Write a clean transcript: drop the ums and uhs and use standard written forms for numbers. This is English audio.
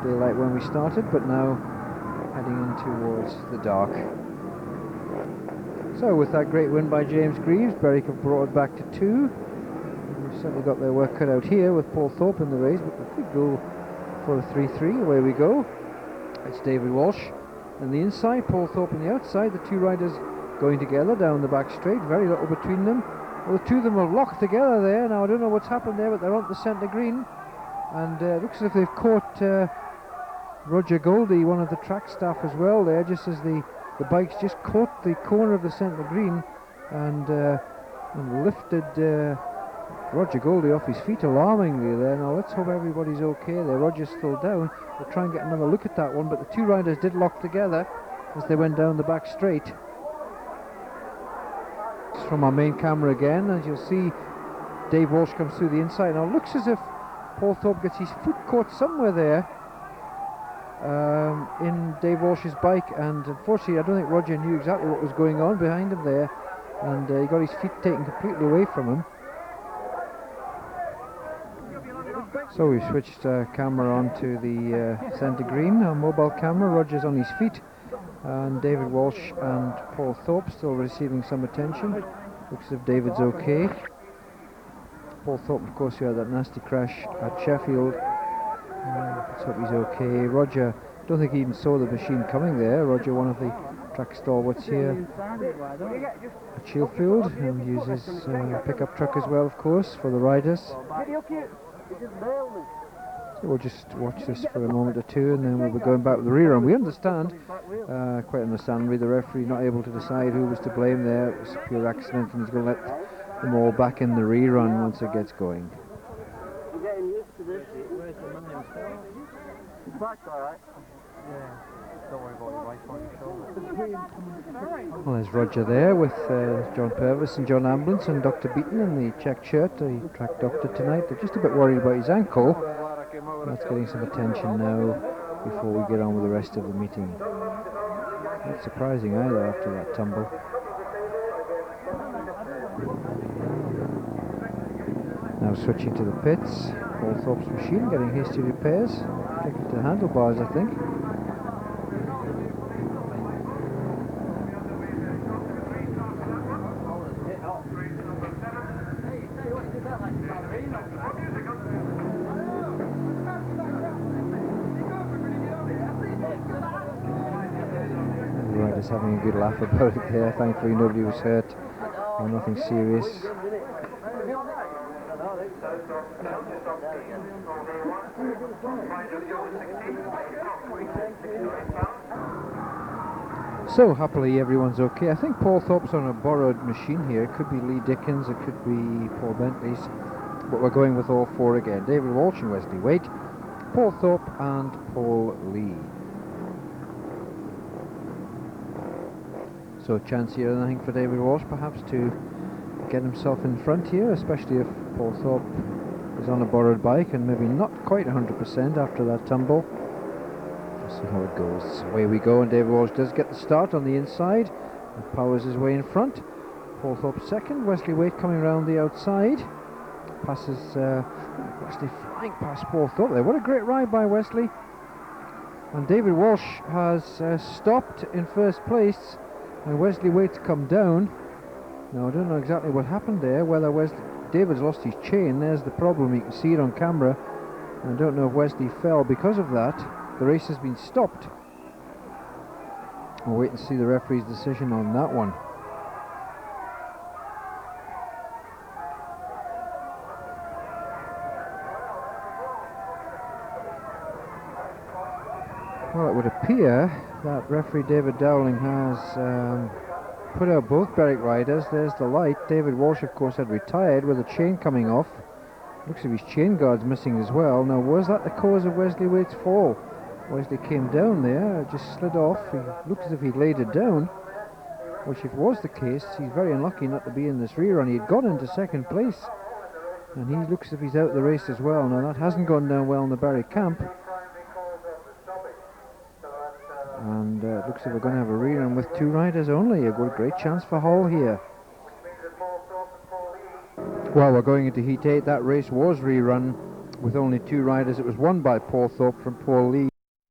daylight when we started, but now heading in towards the dark. So with that great win by James Greaves, Berwick have brought it back to 2. They've certainly got their work cut out here with Paul Thorp in the race, but they could go for a 3-3. Away we go. It's David Walsh on the inside, Paul Thorp on the outside. The two riders going together down the back straight, very little between them. Well, the two of them are locked together there. Now I don't know what's happened there, but they're on the centre green, and it looks as if they've caught Rodger Goldie, one of the track staff, as well there, just as the bikes just caught the corner of the centre green and lifted Rodger Goldie off his feet alarmingly there. Now let's hope everybody's okay there. Rodger's still down. We'll try and get another look at that one, but the two riders did lock together as they went down the back straight. It's from our main camera again, as you'll see Dave Walsh comes through the inside. Now it looks as if Paul Thorp gets his foot caught somewhere there in Dave Walsh's bike, and unfortunately I don't think Rodger knew exactly what was going on behind him there, and he got his feet taken completely away from him. So we've switched camera on to the centre green, our mobile camera. Rodger's on his feet, and David Walsh and Paul Thorp still receiving some attention. Looks as if David's okay. Paul Thorp, of course, who had that nasty crash at Sheffield. Let's hope he's okay. Rodger, don't think he even saw the machine coming there. Rodger, one of the track stalwarts here at Sheffield, and uses pickup truck as well, of course, for the riders. So we'll just watch this for a moment or two, and then we'll be going back with the rerun. We understand, quite understandably, the referee not able to decide who was to blame there. It was a pure accident, and he's going to let them all back in the rerun once it gets going. You're getting used to this. Where's the man? He's back, alright? Yeah. Don't worry about your wife on your shoulder. Well, there's Rodger there with John Purvis and John Ambulance and Dr. Beaton in the check shirt, the track doctor tonight. They're just a bit worried about his ankle. That's getting some attention now before we get on with the rest of the meeting. Not surprising either after that tumble. Now switching to the pits, Paul Thorp's machine getting hasty repairs, taken to handlebars, I think. The rider's having a good laugh about it there. Thankfully nobody was hurt or nothing serious. So happily everyone's okay. I think Paul Thorp's on a borrowed machine here. It could be Lee Dickens, it could be Paul Bentley's, but we're going with all four again. David Walsh and Wesley Waite, Paul Thorp and Paul Lee. So a chance here, I think, for David Walsh perhaps to get himself in front here, especially if Paul Thorp is on a borrowed bike and maybe not quite 100% after that tumble. We'll see how it goes. Away we go, and David Walsh does get the start on the inside and powers his way in front. Paul Thorp second, Wesley Waite coming around the outside. Passes Wesley flying past Paul Thorp there. What a great ride by Wesley. And David Walsh has stopped in first place, and Wesley Waite's come down. Now I don't know exactly what happened there, whether David's lost his chain. There's the problem, you can see it on camera. I don't know if Wesley fell because of that. The race has been stopped. We'll wait and see the referee's decision on that one. Well, it would appear that referee David Dowling has put out both Berwick riders. There's the light. David Walsh, of course, had retired with a chain coming off. Looks as if his chain guard's missing as well. Now, was that the cause of Wesley Waite's fall? Wesley came down there, just slid off. He looked as if he'd laid it down, which if was the case, he's very unlucky not to be in this rerun. He had got into second place, and he looks as if he's out of the race as well. Now, that hasn't gone down well in the Berwick camp. And it looks like we're going to have a rerun with two riders only. A great chance for Hull here. Well, we're going into Heat 8. That race was rerun with only two riders. It was won by Paul Thorp from Paul Lee.